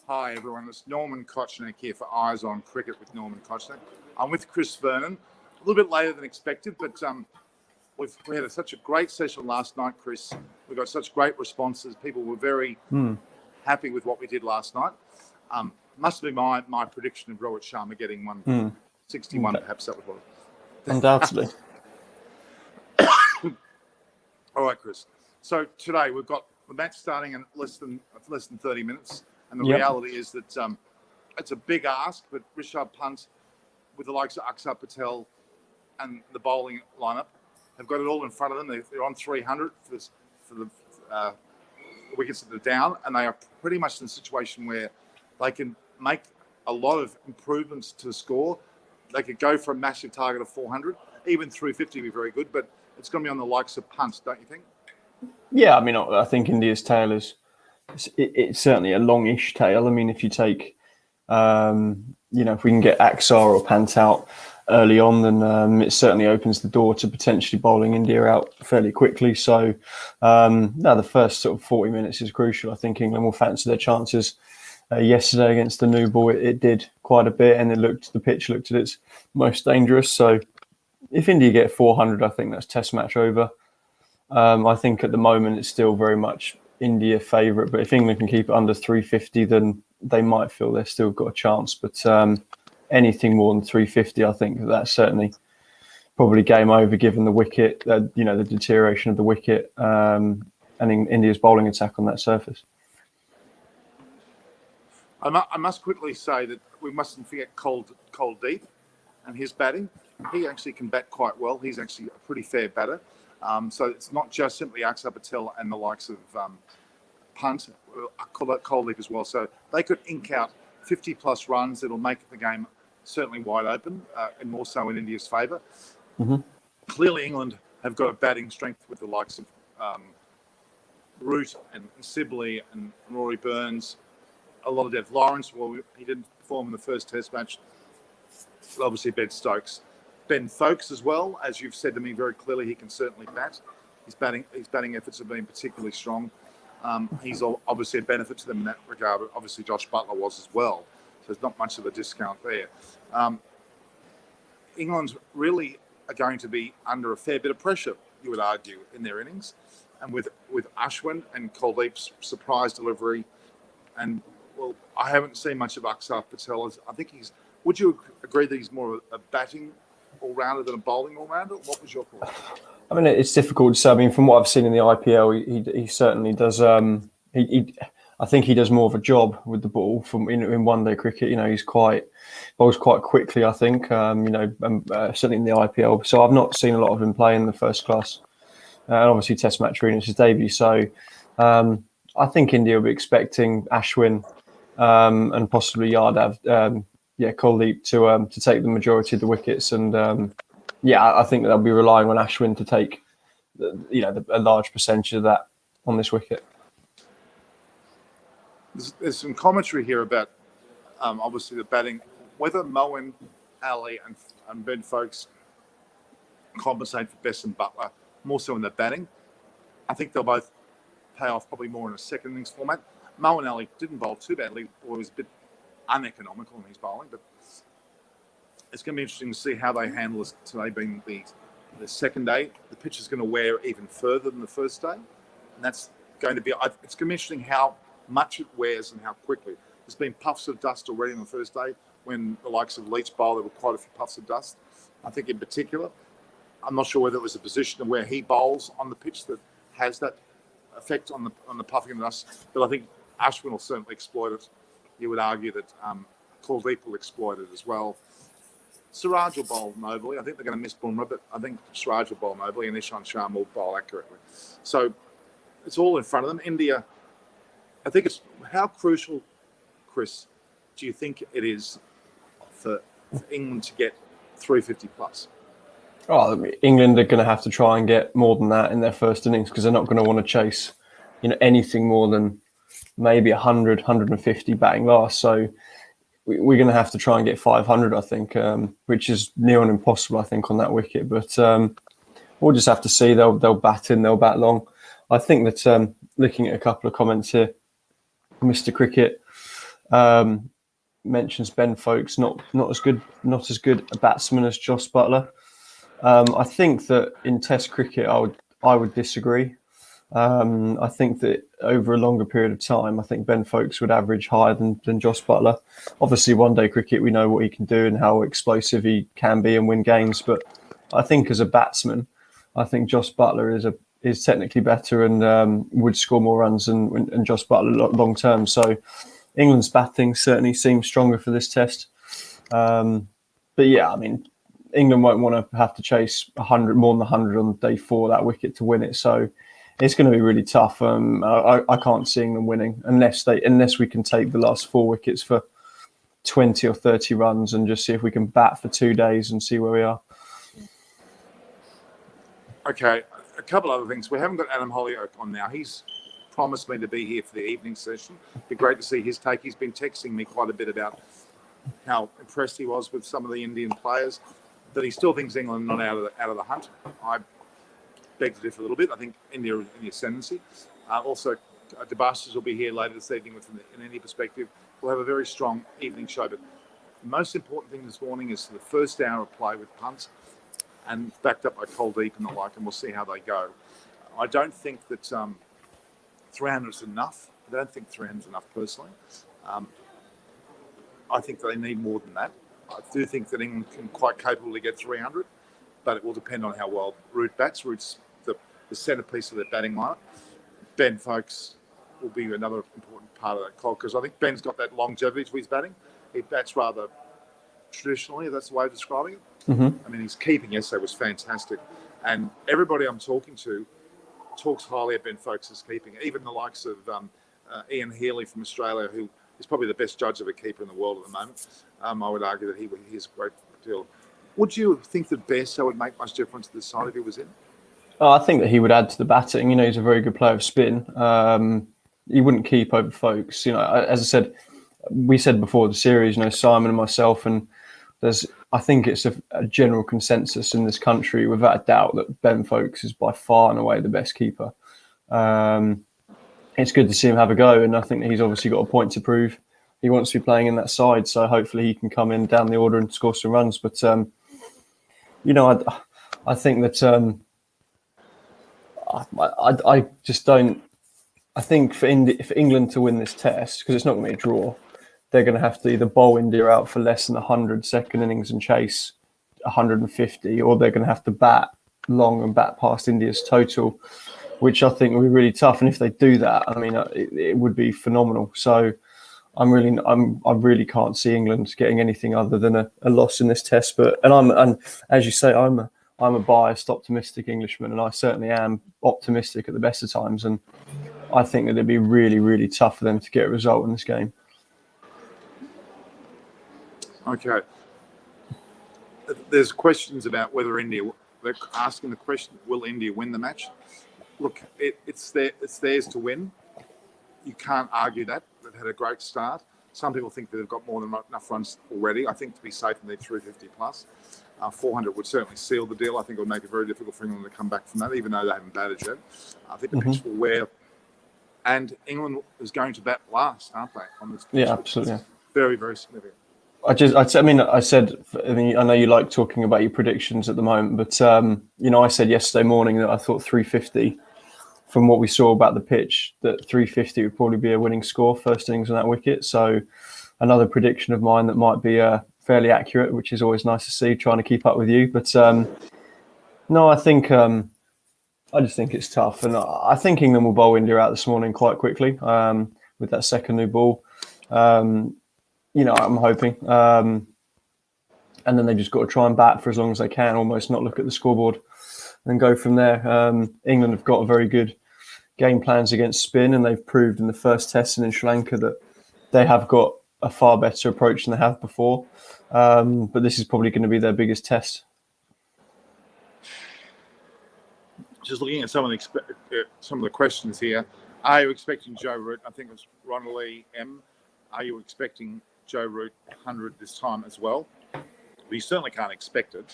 Hi everyone, it's Norman Kochnick here for Eyes on Cricket with Norman Kochnick. I'm with Chris Vernon, a little bit later than expected, but we had such a great session last night, Chris. We got such great responses. People were very happy with what we did last night. Must be my prediction of Rohit Sharma getting 161, perhaps that was. Undoubtedly. All right, Chris. So today we've got the match starting in less than 30 minutes. And the reality is that it's a big ask, but Rishabh Pant, with the likes of Akshar Patel and the bowling lineup, have got it all in front of them. They're on 300 for the wickets that are down, and they are pretty much in a situation where they can make a lot of improvements to the score. They could go for a massive target of 400, even 350 would be very good, but it's going to be on the likes of Pant, don't you think? Yeah, I mean, I think India's tail is it's certainly a longish tail. I mean, if you take, if we can get Akshar or Pant out early on, then it certainly opens the door to potentially bowling India out fairly quickly. So, the first sort of 40 minutes is crucial. I think England will fancy their chances. Yesterday against the new ball, it did quite a bit, and the pitch looked at its most dangerous. So, if India get 400, I think that's Test match over. I think at the moment it's still very much India favourite, but if England can keep it under 350, then they might feel they've still got a chance. But anything more than 350, I think that's certainly probably game over, given the wicket, the deterioration of the wicket, and India's bowling attack on that surface. I must quickly say that we mustn't forget Kuldeep and his batting. He actually can bat quite well. He's actually a pretty fair batter. So it's not just simply Akshar Patel and the likes of Pant, Kuldeep as well. So they could ink out 50 plus runs that'll make the game certainly wide open, and more so in India's favour. Mm-hmm. Clearly, England have got a batting strength with the likes of Root and Sibley and Rory Burns. A lot of depth. Lawrence, well, he didn't perform in the first Test match. Obviously, Ben Stokes. Ben Stokes as well, as you've said to me very clearly, he can certainly bat. His batting efforts have been particularly strong. He's obviously a benefit to them in that regard, but obviously Josh Butler was as well. So there's not much of a discount there. England really are going to be under a fair bit of pressure, you would argue, in their innings. And with Ashwin and Kuldeep's surprise delivery, and well, I haven't seen much of Akshar Patel. I think would you agree that he's more a batting all-rounder than a bowling all-rounder? What was your thought? I mean, it's difficult to say. I mean, from what I've seen in the IPL, he certainly does. I think he does more of a job with the ball in one-day cricket. He's bowls quite quickly, I think. Certainly in the IPL. So I've not seen a lot of him play in the first class, and obviously Test match arena is his debut. So I think India will be expecting Ashwin and possibly Yadav, Kuldeep to take the majority of the wickets, and I think they'll be relying on Ashwin to take a large percentage of that on this wicket. There's some commentary here about obviously the batting, whether Moeen Ali and Ben Stokes compensate for Bess and Butler more so in the batting. I think they'll both pay off probably more in a second innings format. Moeen Ali didn't bowl too badly, or was a bit uneconomical in his bowling, but it's going to be interesting to see how they handle this today being the second day. The pitch is going to wear even further than the first day, and that's going to be. It's going to be interesting how much it wears and how quickly. There's been puffs of dust already on the first day when the likes of Leach bowled. There were quite a few puffs of dust. I think in particular, I'm not sure whether it was a position where he bowls on the pitch that has that effect on the puffing of dust, but I think Ashwin will certainly exploit it. You would argue that Kuldeep will exploit it as well. Siraj will bowl nobly. I think they're going to miss Bumrah, but I think Siraj will bowl nobly and Ishan Sharma will bowl accurately. So it's all in front of them. India, I think it's how crucial, Chris, do you think it is for England to get 350 plus? Oh, England are going to have to try and get more than that in their first innings because they're not going to want to chase, anything more than maybe 100, 150 batting last. So we're going to have to try and get 500, I think, which is near on impossible, I think, on that wicket. But we'll just have to see. They'll bat in, they'll bat long. I think that looking at a couple of comments here, Mr. Cricket mentions Ben Folkes not as good a batsman as Joss Buttler. I think that in Test cricket, I would disagree. I think that over a longer period of time, I think Ben Folkes would average higher than Joss Buttler. Obviously, one-day cricket, we know what he can do and how explosive he can be and win games. But I think as a batsman, I think Joss Buttler is technically better and would score more runs than Joss Buttler long term. So England's batting certainly seems stronger for this test. But yeah, I mean, England won't want to have to chase 100 more than 100 on day 4 that wicket to win it. So it's going to be really tough. I can't see England winning unless we can take the last 4 wickets for 20 or 30 runs and just see if we can bat for 2 days and see where we are. Okay, a couple other things. We haven't got Adam Holyoke on now. He's promised me to be here for the evening session. It'd be great to see his take. He's been texting me quite a bit about how impressed he was with some of the Indian players, but he still thinks England are not out of the hunt. I beg to differ a little bit. I think India is in the ascendancy. Also, Debasters will be here later this evening from an India perspective. We'll have a very strong evening show. But the most important thing this morning is the first hour of play with Pant and backed up by Kuldeep and the like, and we'll see how they go. I don't think that 300 is enough. I don't think 300 is enough personally. I think they need more than that. I do think that England can quite capably get 300, but it will depend on how well Root bats. Root's the centrepiece of their batting lineup. Ben Folkes will be another important part of that call because I think Ben's got that longevity to his batting. He bats rather traditionally, if that's the way of describing it. Mm-hmm. I mean, his keeping yesterday was fantastic. And everybody I'm talking to talks highly of Ben Folkes' keeping, even the likes of Ian Healy from Australia, who is probably the best judge of a keeper in the world at the moment. I would argue that he's a great deal. Would you think that Bairstow would make much difference to the side if he was in? I think that he would add to the batting. You know, he's a very good player of spin. He wouldn't keep over Folkes. You know, as I said, we said before the series, you know, Simon and myself, and I think it's a general consensus in this country, without a doubt, that Ben Folkes is by far and away the best keeper. It's good to see him have a go, and I think that he's obviously got a point to prove. He wants to be playing in that side, so hopefully he can come in down the order and score some runs. But you know, I think that I just don't. I think for England to win this test, because it's not going to be a draw, they're going to have to either bowl India out for less than 100 second innings and chase 150, or they're going to have to bat long and bat past India's total, which I think will be really tough. And if they do that, I mean, it would be phenomenal. So I really can't see England getting anything other than a loss in this test. And as you say, I'm a biased, optimistic Englishman, and I certainly am optimistic at the best of times. And I think that it'd be really, really tough for them to get a result in this game. Okay. There's questions about whether they're asking the question, will India win the match? Look, it's theirs to win. You can't argue that. They've had a great start. Some people think that they've got more than enough runs already. I think to be safe, they need 350 plus. 400 would certainly seal the deal. I think it would make it very difficult for England to come back from that, even though they haven't batted yet. I think the pitch will wear. And England is going to bat last, aren't they? On this pitch? Yeah, absolutely. Very, very significant. I know you like talking about your predictions at the moment, but you know, I said yesterday morning that I thought 350, from what we saw about the pitch, that 350 would probably be a winning score, first innings on that wicket. So another prediction of mine that might be fairly accurate, which is always nice to see, trying to keep up with you. But no, I just think it's tough, and I think England will bowl India out this morning quite quickly with that second new ball. You know, I'm hoping. And then they just got to try and bat for as long as they can, almost not look at the scoreboard and go from there. England have got very good game plans against spin, and they've proved in the first test and in Sri Lanka that they have got a far better approach than they have before. But this is probably going to be their biggest test. Just looking at some of the questions here. Are you expecting Joe Root? I think it was Ronald Lee M. Are you expecting Joe Root 100 this time as well? Well, you certainly can't expect it.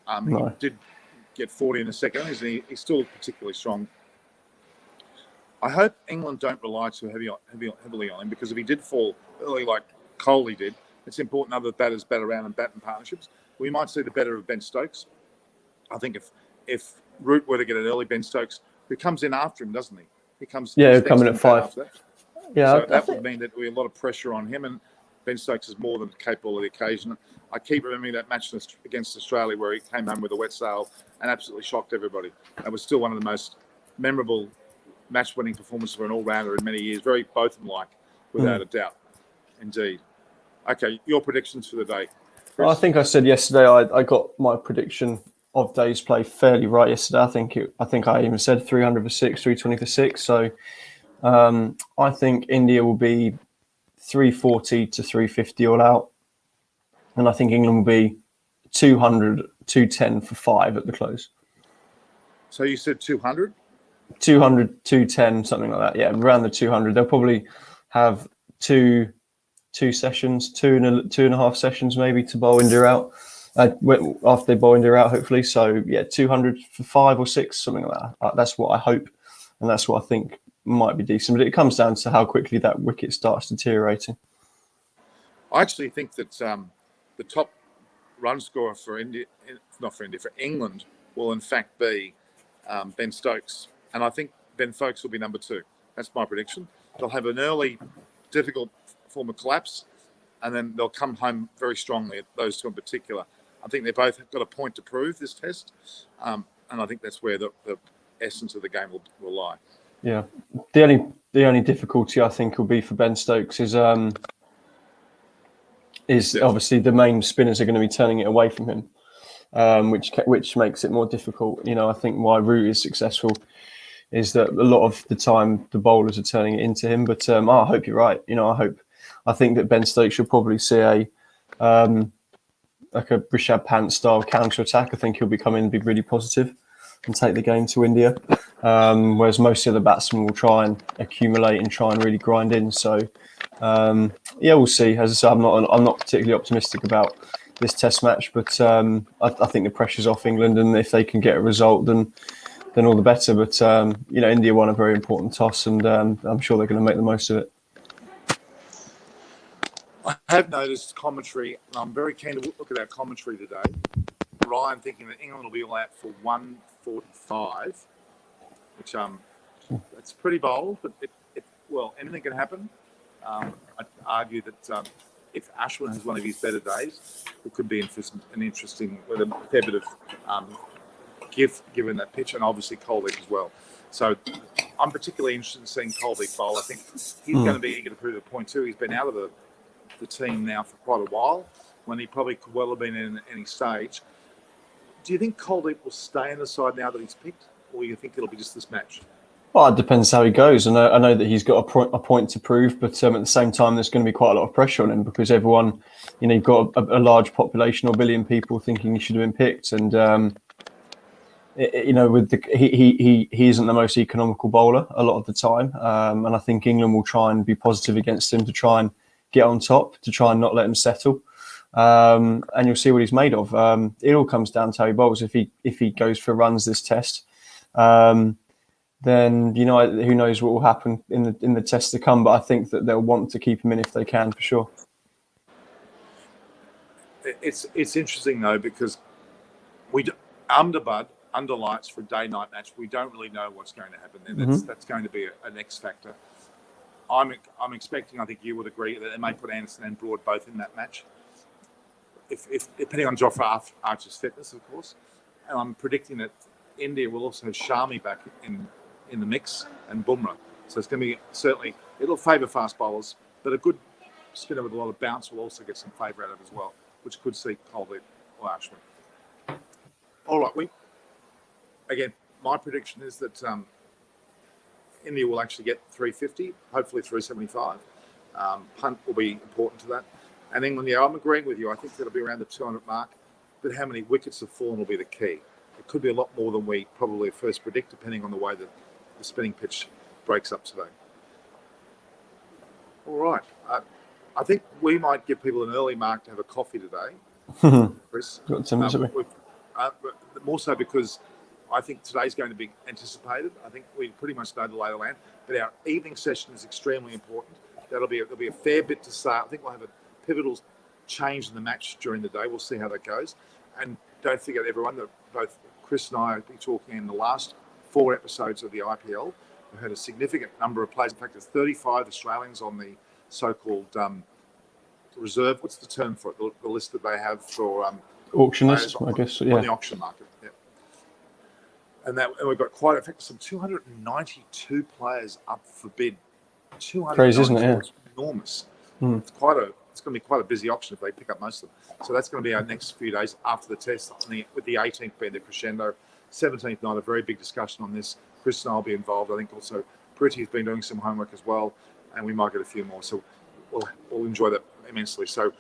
No. He did get 40 in the second innings, and he's still particularly strong. I hope England don't rely too heavily on him, because if he did fall early like Coley did, it's important other batters bat around and bat in partnerships. We might see the better of Ben Stokes. I think if Root were to get an early Ben Stokes, who comes in after him, doesn't he? He comes. Yeah, He's coming at next to him 5. after that. Yeah, So I that think, would mean that there would be a lot of pressure on him, and Ben Stokes is more than capable of the occasion. I keep remembering that match against Australia where he came home with a wet sail and absolutely shocked everybody. That was still one of the most memorable match-winning performances for an all-rounder in many years. Very Botham-like, without a doubt. Indeed. Okay, your predictions for the day, Chris? I think I said yesterday I got my prediction of day's play fairly right yesterday. I think I even said 300 for 6, 320 for 6. So I think India will be 340 to 350 all out, and I think England will be 200, 210 for 5 at the close. So you said 200? 200, 210, something like that. Yeah, around the 200. They'll probably have two sessions, two and a half sessions maybe to bowl India out. After they bowl India out, hopefully. So yeah, 200 for 5 or 6, something like that. That's what I hope, and that's what I think might be decent. But it comes down to how quickly that wicket starts deteriorating. I actually think that the top run scorer for India, not for India, for England, will in fact be Ben Stokes. And I think Ben Stokes will be number 2. That's my prediction. They'll have an early, difficult form of collapse, and then they'll come home very strongly, those two in particular. I think they both have got a point to prove this test, and I think that's where the essence of the game will lie. Yeah. The only difficulty I think will be for Ben Stokes is obviously the main spinners are going to be turning it away from him, which makes it more difficult. You know, I think why Root is successful is that a lot of the time the bowlers are turning it into him. But I hope you're right. You know, I think that Ben Stokes should probably see like a Rishabh Pant style counter attack. I think he'll be coming and be really positive and take the game to India. Whereas most of the batsmen will try and accumulate and try and really grind in. So yeah, we'll see. As I said, I'm not particularly optimistic about this Test match, but I think the pressure's off England, and if they can get a result, then all the better. But you know, India won a very important toss, and I'm sure they're going to make the most of it. I have noticed commentary, and I'm very keen to look at our commentary today. Ryan thinking that England will be all out for 145, which it's pretty bold, but well, anything can happen. I'd argue that if Ashwin has one of his better days, it could be an interesting, with a fair bit of gift given that pitch, and obviously Coley as well. So I'm particularly interested in seeing Coley bowl. I think he's going to be eager to prove a point too. He's been out of the team now for quite a while, when he probably could well have been in any stage. Do you think Coley will stay in the side now that he's picked, or do you think it'll be just this match? Well, it depends how he goes. I know that he's got a point to prove, but at the same time, there's going to be quite a lot of pressure on him, because everyone, you know, you've got a large population, or a billion people thinking he should have been picked, and you know, he isn't the most economical bowler a lot of the time, and I think England will try and be positive against him to try and get on top, to try and not let him settle. And you'll see what he's made of. It all comes down to how he bowls. If he goes for runs this Test, then you know, who knows what will happen in the Test to come. But I think that they'll want to keep him in if they can, for sure. It's interesting though, because under lights for a day-night match, we don't really know what's going to happen there. That's going to be an X factor. I'm expecting, I think you would agree, that they may put Anderson and Broad both in that match, if depending on Jofra Archer's fitness, of course. And I'm predicting that India will also have Shami back in the mix, and Bumrah. So it's going to be, certainly, it'll favour fast bowlers, but a good spinner with a lot of bounce will also get some favour out of it as well, which could see Colby or Ashwin. All right, again, my prediction is that India will actually get 350, hopefully 375. Punt will be important to that. And England, yeah, I'm agreeing with you. I think it'll be around the 200 mark, but how many wickets have fallen will be the key. It could be a lot more than we probably first predict, depending on the way that the spinning pitch breaks up today. All right. I think we might give people an early mark to have a coffee today, Chris. Got 10 minutes away. More so because I think today's going to be anticipated. I think we pretty much know the lay of the land, but our evening session is extremely important. There'll be a fair bit to say. I think we'll have a pivotal change in the match during the day. We'll see how that goes. And don't forget, everyone, that both Chris and I have been talking in the last 4 episodes of the IPL. We've had a significant number of players. In fact, there's 35 Australians on the so-called reserve. What's the term for it? The list that they have for auction list, I guess. Yeah. On the auction market. Yeah. And we've got quite, in fact, some 292 players up for bid. Crazy, isn't it? Yeah. It's enormous. It's going to be quite a busy auction if they pick up most of them. So that's going to be our next few days after the test, with the 18th being the crescendo. 17th night, a very big discussion on this. Chris and I will be involved. I think also Pretty's been doing some homework as well, and we might get a few more. So we'll enjoy that immensely. So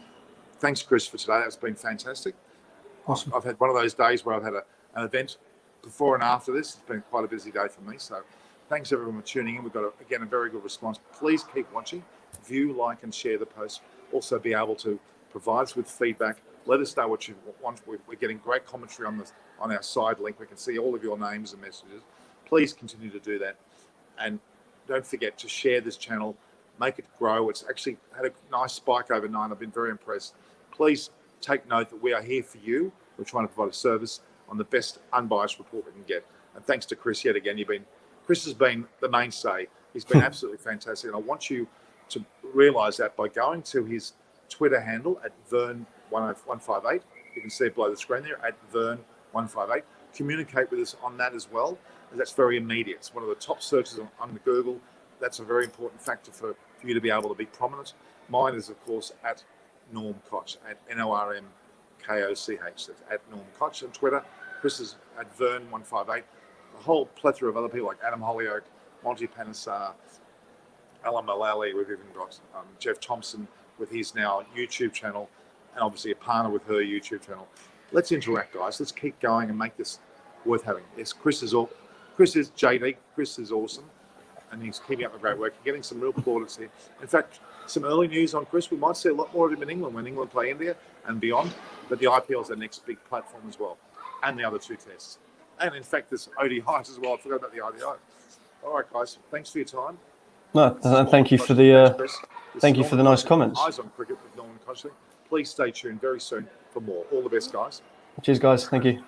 thanks, Chris, for today. That's been fantastic. Awesome. I've had one of those days where I've had an event before and after this. It's been quite a busy day for me. So thanks, everyone, for tuning in. We've got, again, a very good response. Please keep watching. View, like, and share the post. Also be able to provide us with feedback. Let us know what you want. We're getting great commentary on our side link. We can see all of your names and messages. Please continue to do that. And don't forget to share this channel. Make it grow. It's actually had a nice spike overnight. I've been very impressed. Please take note that we are here for you. We're trying to provide a service on the best unbiased report we can get. And thanks to Chris yet again. Chris has been the mainstay. He's been absolutely fantastic. And I want you to realise that by going to his Twitter handle at Vern158. You can see it below the screen there, at Vern158. Communicate with us on that as well. And that's very immediate. It's one of the top searches on Google. That's a very important factor for you to be able to be prominent. Mine is, of course, at Norm Koch, at NORMKOCH. That's at Norm Koch on Twitter. Chris is at Vern158. A whole plethora of other people like Adam Hollyoak, Monty Panesar, Alan Mullally. We've even got Jeff Thompson with his now YouTube channel, and obviously a partner with her YouTube channel. Let's interact, guys. Let's keep going and make this worth having. Yes, Chris is JD. Chris is awesome, and he's keeping up the great work. You're getting some real plaudits here. In fact, some early news on Chris. We might see a lot more of him in England when England play India and beyond. But the IPL is the next big platform as well, and the other 2 tests. And in fact, there's ODIs as well. I forgot about the ODI. All right, guys. Thanks for your time. No, thank you for the nice comments. Eyes on Cricket with Norman Coshley. Please stay tuned very soon for more. All the best, guys. Cheers, guys. Thank you.